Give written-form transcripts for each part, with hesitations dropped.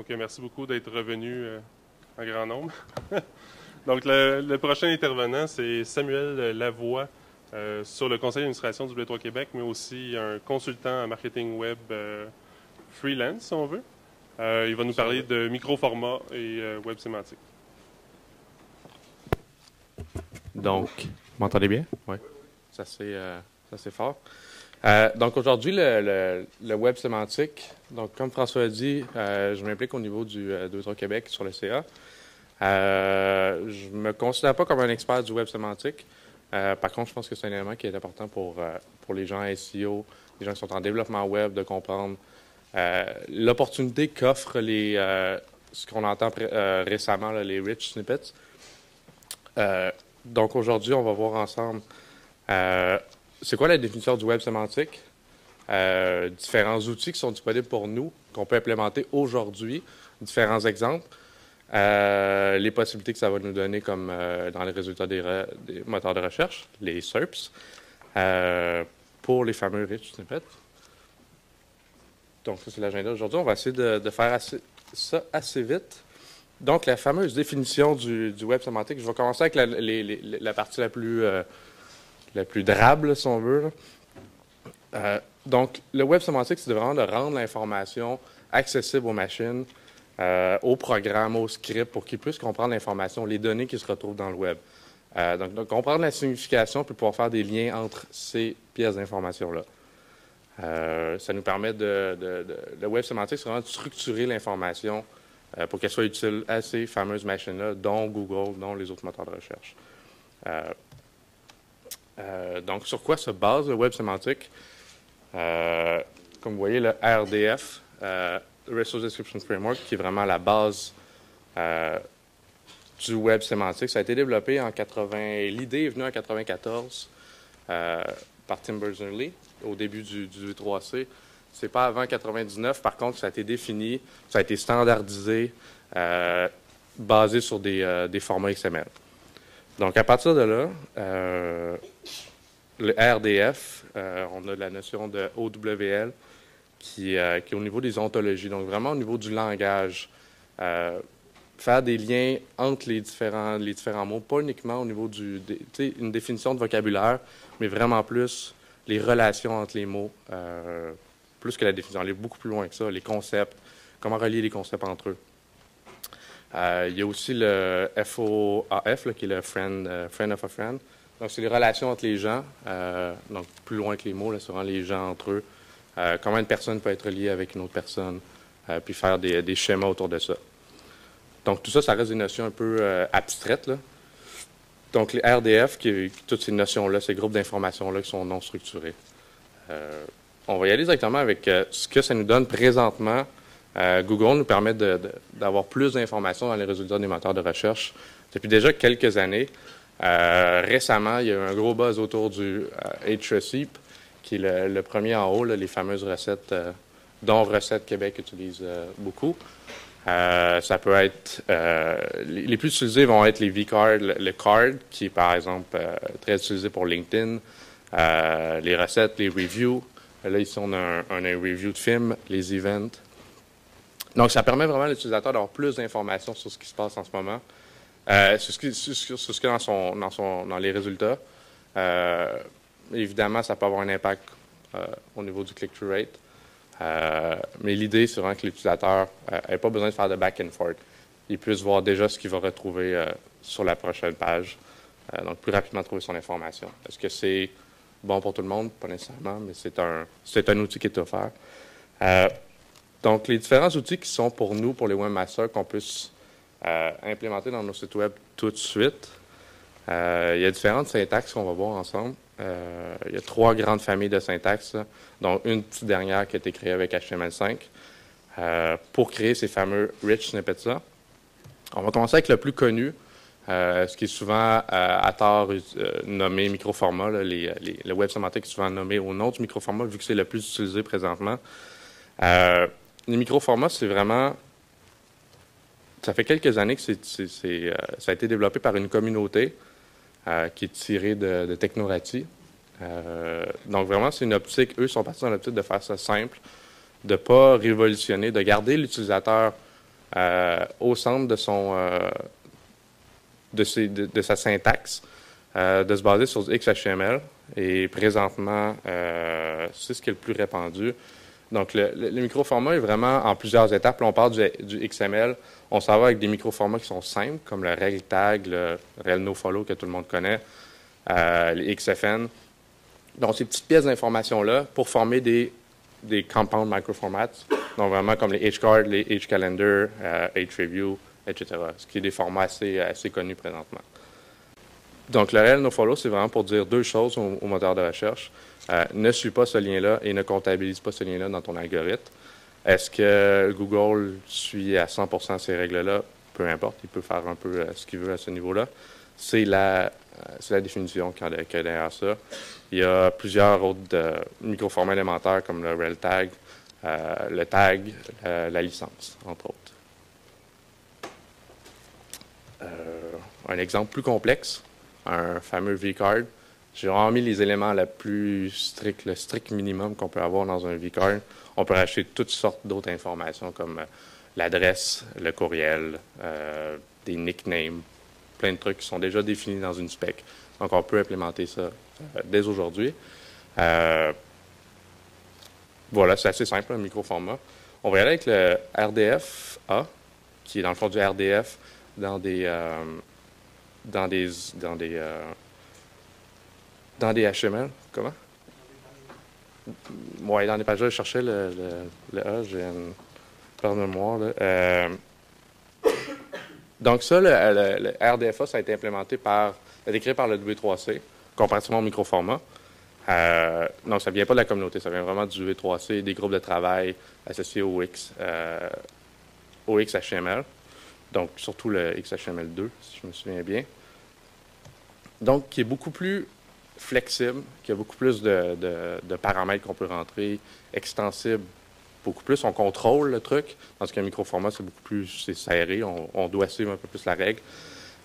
Donc, merci beaucoup d'être revenu en grand nombre. Donc, le prochain intervenant, c'est Samuel Lavoie sur le conseil d'administration du W3 Québec, mais aussi un consultant en marketing web freelance, si on veut. Il va nous parler de micro-format et web sémantique. Donc, vous m'entendez bien? Oui. Ça c'est fort. Donc, aujourd'hui, le web sémantique. Donc, comme François a dit, je m'implique au niveau du W3 Québec sur le CA. Je ne me considère pas comme un expert du web sémantique. Par contre, je pense que c'est un élément qui est important pour les gens SEO, les gens qui sont en développement web, de comprendre l'opportunité qu'offrent ce qu'on entend récemment, là, les rich snippets. Donc, aujourd'hui, on va voir ensemble c'est quoi la définition du web sémantique, différents outils qui sont disponibles pour nous, qu'on peut implémenter aujourd'hui, différents exemples, les possibilités que ça va nous donner comme dans les résultats des moteurs de recherche, les SERPs, pour les fameux rich snippets. Donc, ça, c'est l'agenda aujourd'hui. On va essayer de faire ça assez vite. Donc, la fameuse définition du web sémantique, je vais commencer avec la partie la plus drabe, si on veut. Donc, le web sémantique, c'est vraiment de rendre l'information accessible aux machines, aux programmes, aux scripts, pour qu'ils puissent comprendre l'information, les données qui se retrouvent dans le web. Donc, comprendre la signification, puis pouvoir faire des liens entre ces pièces d'information-là. Ça nous permet le web sémantique, c'est vraiment de structurer l'information pour qu'elle soit utile à ces fameuses machines-là, dont Google, dont les autres moteurs de recherche. Donc, sur quoi se base le web sémantique? Comme vous voyez, le RDF, Resource Description Framework, qui est vraiment la base du web sémantique. Ça a été développé en 80. L'idée est venue en 94 par Tim Berners-Lee au début du V3C. C'est pas avant 99. Par contre, ça a été défini, ça a été standardisé, basé sur des formats XML. Donc, à partir de là, le RDF, on a la notion de OWL qui est au niveau des ontologies, donc vraiment au niveau du langage. Faire des liens entre les différents mots, pas uniquement au niveau une définition de vocabulaire, mais vraiment plus les relations entre les mots, plus que la définition. Aller beaucoup plus loin que ça, les concepts, comment relier les concepts entre eux. Il y a aussi le FOAF, là, qui est le friend of a friend. Donc, c'est les relations entre les gens, donc plus loin que les mots, là, c'est vraiment les gens entre eux. Comment une personne peut être reliée avec une autre personne, puis faire des schémas autour de ça. Donc, tout ça, ça reste des notions un peu abstraites, là. Donc, les RDF, toutes ces notions-là, ces groupes d'informations-là qui sont non structurés. On va y aller directement avec ce que ça nous donne présentement. Google nous permet d'avoir plus d'informations dans les résultats des moteurs de recherche depuis déjà quelques années. Récemment, il y a eu un gros buzz autour du HRECIP, qui est le premier en haut, là, les fameuses recettes, dont Recettes Québec utilise beaucoup. Ça peut être... les plus utilisés vont être les vCard, le card, qui est par exemple très utilisé pour LinkedIn, les recettes, les reviews. Là, ici, on a un review de film, les events. Donc, ça permet vraiment à l'utilisateur d'avoir plus d'informations sur ce qui se passe en ce moment, sur ce qui est dans les résultats. Évidemment, ça peut avoir un impact au niveau du click-through rate. Mais l'idée, c'est vraiment que l'utilisateur n'ait pas besoin de faire de back and forth. Il puisse voir déjà ce qu'il va retrouver sur la prochaine page. Donc, plus rapidement trouver son information. Est-ce que c'est bon pour tout le monde? Pas nécessairement, mais c'est un outil qui est offert. Donc, les différents outils qui sont pour nous, pour les webmasters, qu'on puisse implémenter dans nos sites web tout de suite. Il y a différentes syntaxes qu'on va voir ensemble. Il y a 3 grandes familles de syntaxes, là, dont une petite dernière qui a été créée avec HTML5 pour créer ces fameux rich snippets-là. On va commencer avec le plus connu, ce qui est souvent à tort nommé microformat. Là, le web sémantique est souvent nommé au nom du microformat vu que c'est le plus utilisé présentement. Les microformats, c'est vraiment... Ça fait quelques années que ça a été développé par une communauté qui est tirée de Technorati. Donc vraiment, c'est une optique, eux sont partis dans l'optique de faire ça simple, de ne pas révolutionner, de garder l'utilisateur au centre de sa syntaxe, de se baser sur du XHTML. Et présentement, c'est ce qui est le plus répandu. Donc, le microformat est vraiment en plusieurs étapes. Là, on parle du XML. On s'en va avec des microformats qui sont simples, comme le rel tag, le rel nofollow que tout le monde connaît, les XFN. Donc, ces petites pièces d'information-là pour former des compound microformats. Donc, vraiment comme les HCard, les HCalendar, HReview, etc. Ce qui est des formats assez connus présentement. Donc, le rel nofollow, c'est vraiment pour dire deux choses au moteur de recherche. Ne suis pas ce lien-là et ne comptabilise pas ce lien-là dans ton algorithme. Est-ce que Google suit à 100% ces règles-là? Peu importe, il peut faire un peu ce qu'il veut à ce niveau-là. C'est la définition qu'il y a derrière ça. Il y a plusieurs autres microformats élémentaires comme le rel tag, le tag, la licence, entre autres. Un exemple plus complexe, un fameux vCard. J'ai vraiment mis les éléments le strict minimum qu'on peut avoir dans un vCard. On peut racheter toutes sortes d'autres informations comme l'adresse, le courriel, des nicknames, plein de trucs qui sont déjà définis dans une spec. Donc, on peut implémenter ça dès aujourd'hui. Voilà, c'est assez simple, un microformat. On va y aller avec le RDF-A, qui est dans le fond du RDF dans des HTML. Comment? Oui, dans des pages, je cherchais le A, j'ai une perte de mémoire. Donc ça, le RDFA, ça a été décrit par le W3C, comparativement au microformat. Non, ça ne vient pas de la communauté, ça vient vraiment du W3C, des groupes de travail associés au XHTML. Donc, surtout le XHTML2, si je me souviens bien. Donc, qui est beaucoup plus flexible, qui a beaucoup plus de paramètres qu'on peut rentrer, extensible, beaucoup plus. On contrôle le truc. Dans ce qu'un microformat, c'est beaucoup plus serré. On doit suivre un peu plus la règle.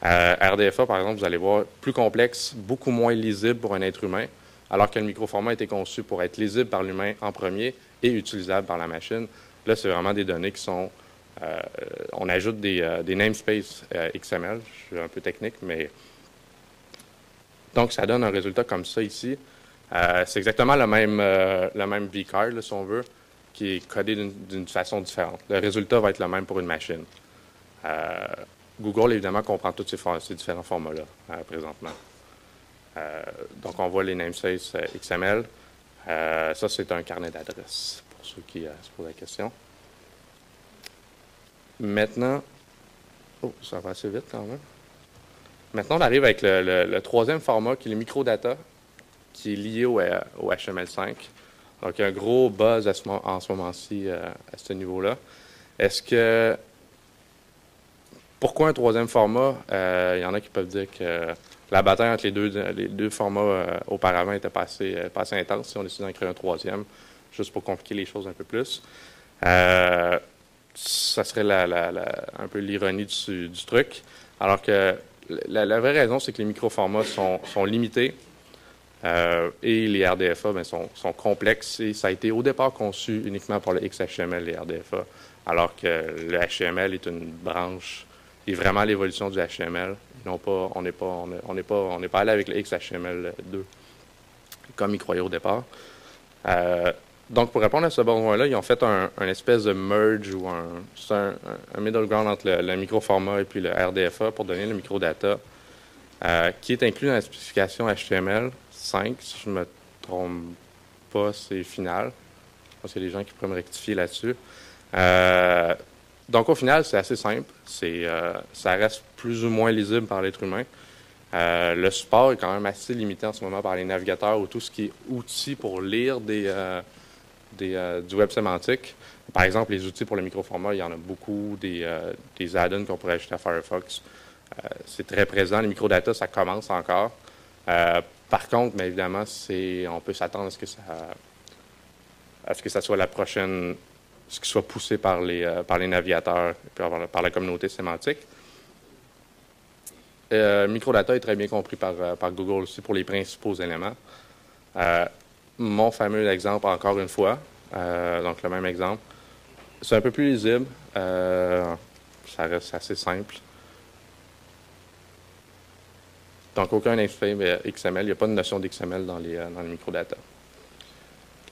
RDFA, par exemple, vous allez voir, plus complexe, beaucoup moins lisible pour un être humain, alors que le microformat a été conçu pour être lisible par l'humain en premier et utilisable par la machine. Là, c'est vraiment des données qui sont... on ajoute des namespaces XML. Je suis un peu technique, mais... Donc, ça donne un résultat comme ça ici. C'est exactement le même vCard, là, si on veut, qui est codé d'une façon différente. Le résultat va être le même pour une machine. Google, évidemment, comprend tous ces différents formats-là, présentement. Donc, on voit les namespaces XML. Ça, c'est un carnet d'adresses, pour ceux qui se posent la question. Maintenant, ça va assez vite quand même. Maintenant, on arrive avec le troisième format, qui est le microdata, qui est lié au HTML5. Donc, il y a un gros buzz en ce moment-ci à ce niveau-là. Pourquoi un troisième format? Il y en a qui peuvent dire que la bataille entre les deux formats auparavant était pas assez intense. Si on décide d'en créer un troisième, juste pour compliquer les choses un peu plus. Ça serait un peu l'ironie du truc. Alors que la vraie raison, c'est que les microformats sont limités et les RDFA sont complexes. Et ça a été au départ conçu uniquement pour le XHTML, les RDFA, alors que le HTML est une branche et vraiment l'évolution du HTML. On n'est pas allé avec le XHTML2 comme ils croyaient au départ. Donc, pour répondre à ce besoin-là, ils ont fait un espèce de merge ou un middle ground entre le microformat et puis le RDFA pour donner le microdata, qui est inclus dans la spécification HTML5. Si je ne me trompe pas, c'est final. Je pense qu'il y a des gens qui pourraient me rectifier là-dessus. Donc, au final, c'est assez simple. Ça reste plus ou moins lisible par l'être humain. Le support est quand même assez limité en ce moment par les navigateurs ou tout ce qui est outils pour lire du web sémantique. Par exemple, les outils pour le microformat, il y en a beaucoup, des add-ons qu'on pourrait ajouter à Firefox. C'est très présent. Les microdata, ça commence encore. Par contre, mais évidemment, on peut s'attendre à ce que ça soit la prochaine, ce qui soit poussé par les navigateurs et par la communauté sémantique. Microdata est très bien compris par Google aussi pour les principaux éléments. Mon fameux exemple, encore une fois, donc le même exemple. C'est un peu plus lisible. ça reste assez simple. Donc, aucun namespace XML, il n'y a pas de notion d'XML dans les microdata.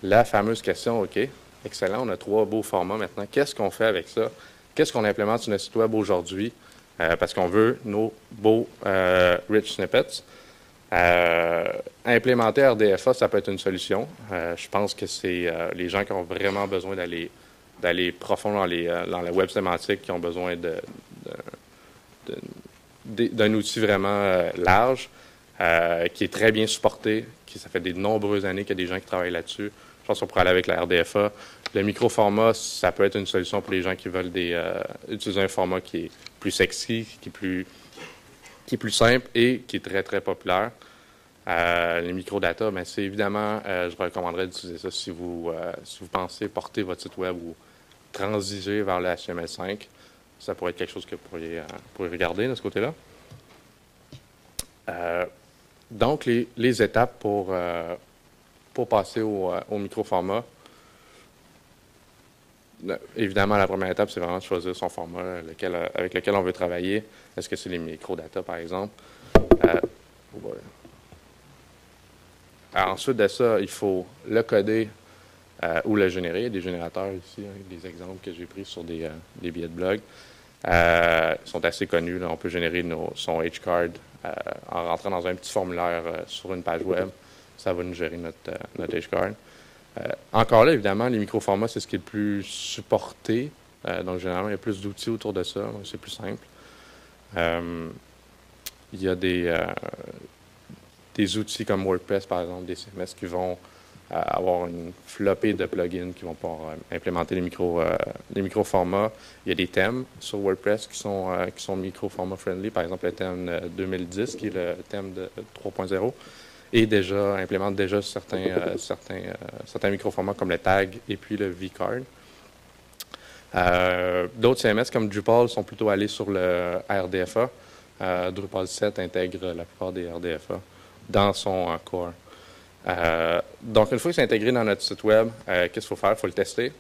La fameuse question, OK, excellent, on a 3 beaux formats maintenant. Qu'est-ce qu'on fait avec ça? Qu'est-ce qu'on implémente sur notre site web aujourd'hui? Parce qu'on veut nos beaux rich snippets. Implémenter RDFA, ça peut être une solution. Je pense que c'est les gens qui ont vraiment besoin d'aller profond dans la web sémantique, qui ont besoin d'un outil vraiment large, qui est très bien supporté, ça fait de nombreuses années qu'il y a des gens qui travaillent là-dessus. Je pense qu'on pourrait aller avec la RDFA. Le microformat, ça peut être une solution pour les gens qui veulent utiliser un format qui est plus sexy, qui est plus simple et qui est très, très populaire. Les microdata, bien, c'est évidemment, je recommanderais d'utiliser ça si vous pensez porter votre site web ou transiger vers le HTML5. Ça pourrait être quelque chose que vous pourriez regarder de ce côté-là. Donc, les étapes pour passer au microformat. Évidemment, la première étape, c'est vraiment de choisir son format avec lequel on veut travailler. Est-ce que c'est les microdata, par exemple? Alors, ensuite de ça, il faut le coder ou le générer. Il y a des générateurs ici, des exemples que j'ai pris sur des billets de blog. Ils sont assez connus. Là. On peut générer son HCard en rentrant dans un petit formulaire sur une page web. Ça va nous gérer notre HCard. Encore là, évidemment, les microformats, c'est ce qui est le plus supporté. Donc, généralement, il y a plus d'outils autour de ça. Donc, c'est plus simple. Il y a des outils comme WordPress, par exemple, des CMS qui vont avoir une flopée de plugins qui vont pouvoir implémenter les microformats. Il y a des thèmes sur WordPress qui sont microformat friendly. Par exemple, le thème 2010, qui est le thème de 3.0. Et implémente déjà certains microformats comme le tag et puis le vCard. D'autres CMS comme Drupal sont plutôt allés sur le RDFA. Drupal 7 intègre la plupart des RDFA dans son core. Donc, une fois que c'est intégré dans notre site web, qu'est-ce qu'il faut faire? Il faut le tester.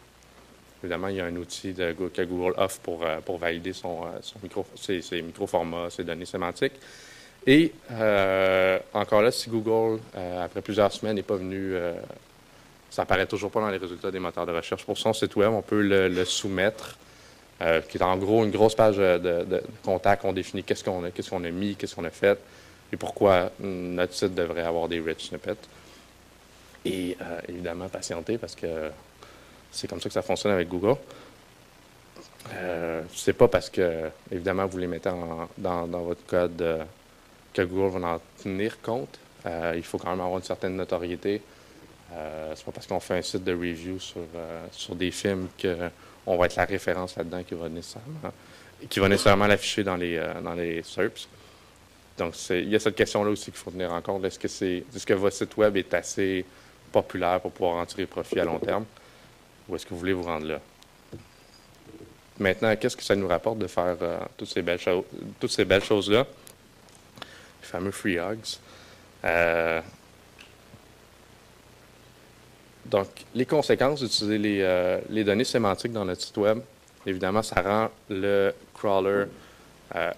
Évidemment, il y a un outil que Google offre pour valider ses microformats, ses données sémantiques. Et encore là, si Google, après plusieurs semaines, n'est pas venu, ça n'apparaît toujours pas dans les résultats des moteurs de recherche pour son site web, on peut le soumettre, qui est en gros une grosse page de contact. On définit qu'est-ce qu'on a mis, qu'est-ce qu'on a fait, et pourquoi notre site devrait avoir des rich snippets. Et évidemment, patienter, parce que c'est comme ça que ça fonctionne avec Google. C'est pas parce que, évidemment, vous les mettez dans votre code que Google va en tenir compte. Il faut quand même avoir une certaine notoriété. C'est pas parce qu'on fait un site de review sur des films qu'on va être la référence là-dedans qui va nécessairement l'afficher dans les SERPs. Donc, il y a cette question-là aussi qu'il faut tenir en compte. Est-ce que votre site web est assez populaire pour pouvoir en tirer profit à long terme? Ou est-ce que vous voulez vous rendre là? Maintenant, qu'est-ce que ça nous rapporte de faire toutes ces belles choses-là? Les fameux free hogs. Donc, les conséquences d'utiliser les données sémantiques dans notre site web, évidemment, ça rend le crawler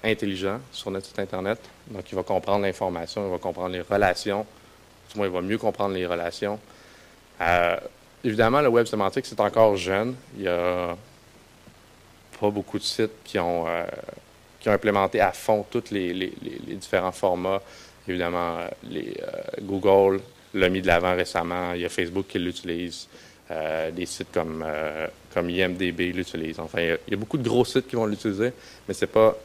intelligent sur notre site Internet. Donc, il va comprendre l'information, il va comprendre les relations. Du moins, il va mieux comprendre les relations. Évidemment, le web sémantique, c'est encore jeune. Il n'y a pas beaucoup de sites qui ont implémenté à fond tous les différents formats. Évidemment, Google l'a mis de l'avant récemment. Il y a Facebook qui l'utilise. Des sites comme IMDb l'utilisent. Enfin, il y a beaucoup de gros sites qui vont l'utiliser, mais c'est pas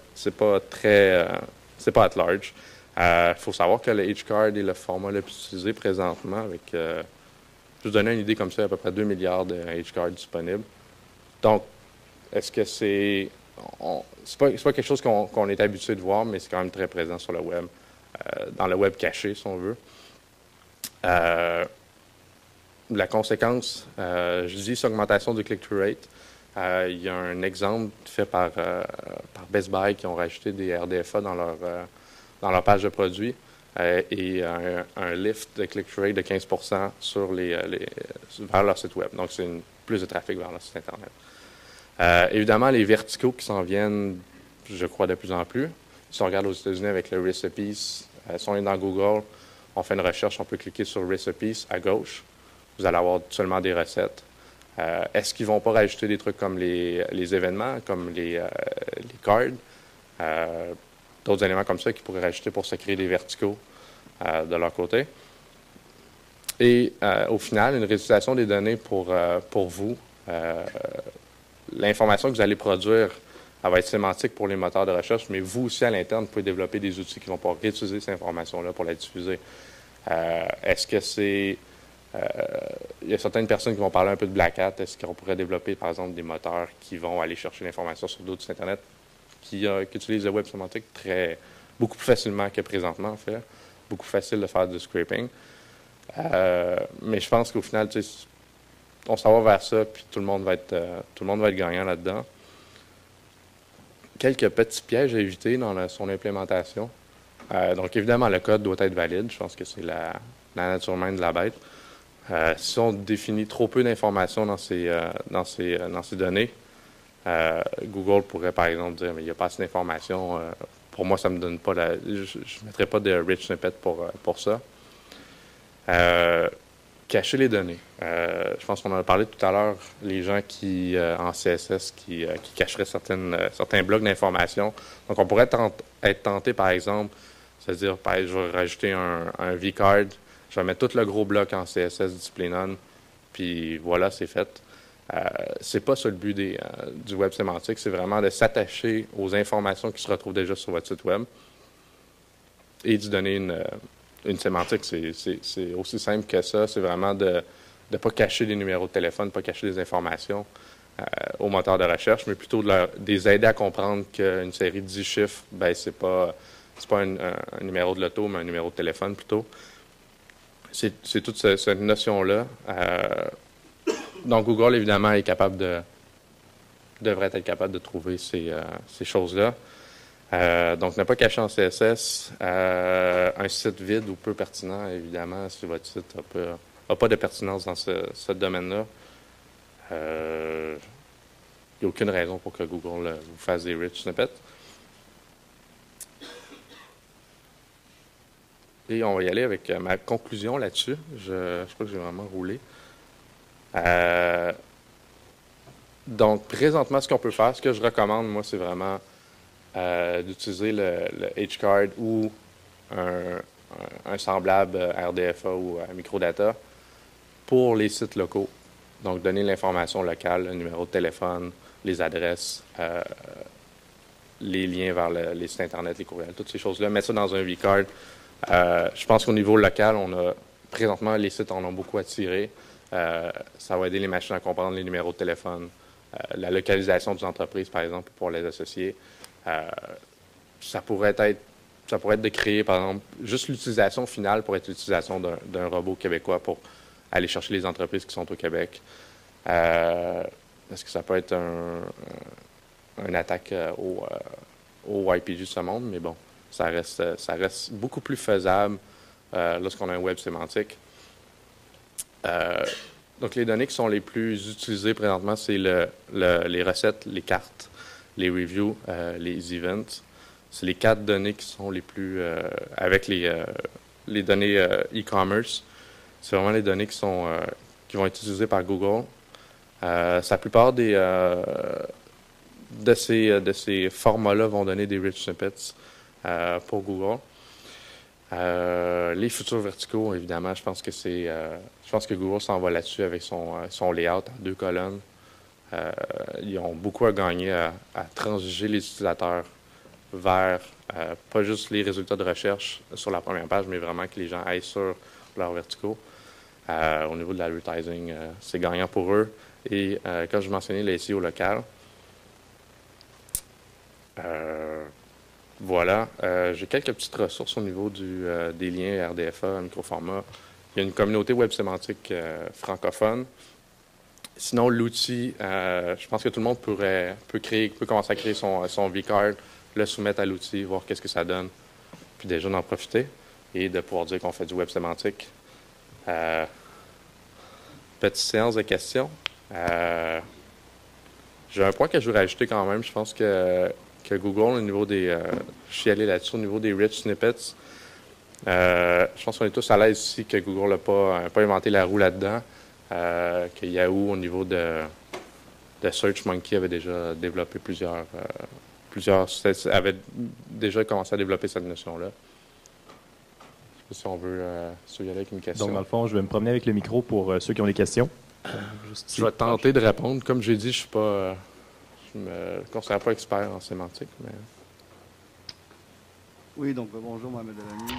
at large. Il faut savoir que le HCard est le format le plus utilisé présentement. Je vous donner une idée comme ça, il y a à peu près 2 milliards de HCard disponibles. Donc, est-ce que c'est pas quelque chose qu'on est habitué de voir, mais c'est quand même très présent sur le web, dans le web caché, si on veut. La conséquence, je dis, c'est l'augmentation du click-through rate. Il y a un exemple fait par Best Buy qui ont rajouté des RDFA dans leur page de produit et un lift de click-through rate de 15% vers leur site web. Donc, c'est plus de trafic vers leur site Internet. Évidemment, les verticaux qui s'en viennent, je crois, de plus en plus. Si on regarde aux États-Unis avec le Recipes, si on est dans Google, on fait une recherche, on peut cliquer sur Recipes à gauche. Vous allez avoir seulement des recettes. Est-ce qu'ils ne vont pas rajouter des trucs comme les événements, comme les cards, d'autres éléments comme ça qu'ils pourraient rajouter pour se créer des verticaux de leur côté? Et au final, une réutilisation des données pour vous. L'information que vous allez produire, elle va être sémantique pour les moteurs de recherche, mais vous aussi, à l'interne, vous pouvez développer des outils qui vont pouvoir réutiliser cette information-là pour la diffuser. Est-ce que c'est... il y a certaines personnes qui vont parler un peu de Black Hat. Est-ce qu'on pourrait développer, par exemple, des moteurs qui vont aller chercher l'information sur d'autres sites Internet qui utilisent le web sémantique beaucoup plus facilement que présentement, en fait. Beaucoup plus facile de faire du scraping. Mais je pense qu'au final, on s'en va vers ça, puis tout le monde va être gagnant là-dedans. Quelques petits pièges à éviter dans son implémentation. Donc, évidemment, le code doit être valide. Je pense que c'est la nature même de la bête. Si on définit trop peu d'informations dans ces données, Google pourrait, par exemple, dire mais il n'y a pas assez d'informations. Pour moi, ça ne me donne pas je ne mettrai pas de rich snippet pour ça. Cacher les données. Je pense qu'on en a parlé tout à l'heure, les gens en CSS qui cacheraient certains blocs d'informations. Donc, on pourrait être tenté, par exemple, c'est-à-dire, je vais rajouter un vCard, je vais mettre tout le gros bloc en CSS display none, puis voilà, c'est fait. C'est pas ça le but du web sémantique, c'est vraiment de s'attacher aux informations qui se retrouvent déjà sur votre site web et d'y donner une sémantique. C'est aussi simple que ça. C'est vraiment de ne pas cacher des numéros de téléphone, de ne pas cacher des informations au moteur de recherche, mais plutôt de les aider à comprendre qu'une série de 10 chiffres, ben c'est pas un numéro de l'auto, mais un numéro de téléphone plutôt. C'est toute cette notion-là. Donc, Google, évidemment, devrait être capable de trouver ces choses-là. Donc, ne pas cacher en CSS un site vide ou peu pertinent, évidemment, si votre site n'a pas de pertinence dans ce domaine-là. Il n'y a aucune raison pour que Google vous fasse des rich snippets. Et on va y aller avec ma conclusion là-dessus. Je crois que j'ai vraiment roulé. Donc, présentement, ce qu'on peut faire, ce que je recommande, moi, c'est vraiment d'utiliser le HCard ou un semblable RDFA ou Microdata pour les sites locaux. Donc, donner l'information locale, le numéro de téléphone, les adresses, les liens vers les sites Internet, les courriels, toutes ces choses-là. Mettre ça dans un vCard. Je pense qu'au niveau local, présentement, les sites en ont beaucoup à tirer. Ça va aider les machines à comprendre les numéros de téléphone, la localisation des entreprises, par exemple, pour les associer. Ça pourrait être de créer, par exemple, juste l'utilisation finale pour être l'utilisation d'un robot québécois pour aller chercher les entreprises qui sont au Québec. Est-ce que ça peut être une attaque au YPG de ce monde? Mais bon, ça reste beaucoup plus faisable lorsqu'on a un web sémantique. Donc, les données qui sont les plus utilisées présentement, c'est les recettes, les cartes, les reviews, les events. C'est les 4 données qui sont les plus... avec les données e-commerce, c'est vraiment les données qui vont être utilisées par Google. La plupart de ces formats-là vont donner des rich snippets pour Google. Les futurs verticaux, évidemment, je pense que Google s'en va là-dessus avec son layout en 2 colonnes. Ils ont beaucoup à gagner à transiger les utilisateurs vers pas juste les résultats de recherche sur la première page, mais vraiment que les gens aillent sur leurs verticaux. Au niveau de l'advertising, c'est gagnant pour eux. Et comme je mentionnais, le SEO local. Voilà. J'ai quelques petites ressources au niveau des liens RDFA, microformat. Il y a une communauté web sémantique francophone. Sinon, l'outil, je pense que tout le monde peut commencer à créer son vCard, le soumettre à l'outil, voir qu'est-ce que ça donne, puis déjà d'en profiter et de pouvoir dire qu'on fait du web sémantique. Petite séance de questions. J'ai un point que je voudrais ajouter quand même. Je pense que Google, au niveau des... je suis allé là-dessus, au niveau des rich snippets, je pense qu'on est tous à l'aise ici que Google n'a pas inventé la roue là-dedans, que Yahoo, au niveau de SearchMonkey, avait déjà développé avait déjà commencé à développer cette notion-là. Je sais pas si on veut y aller avec une question. Donc, dans le fond, je vais me promener avec le micro pour ceux qui ont des questions. Je vais tenter de répondre. Comme j'ai dit, je me considère pas expert en sémantique, mais... Oui, donc bonjour Mohamed Alami.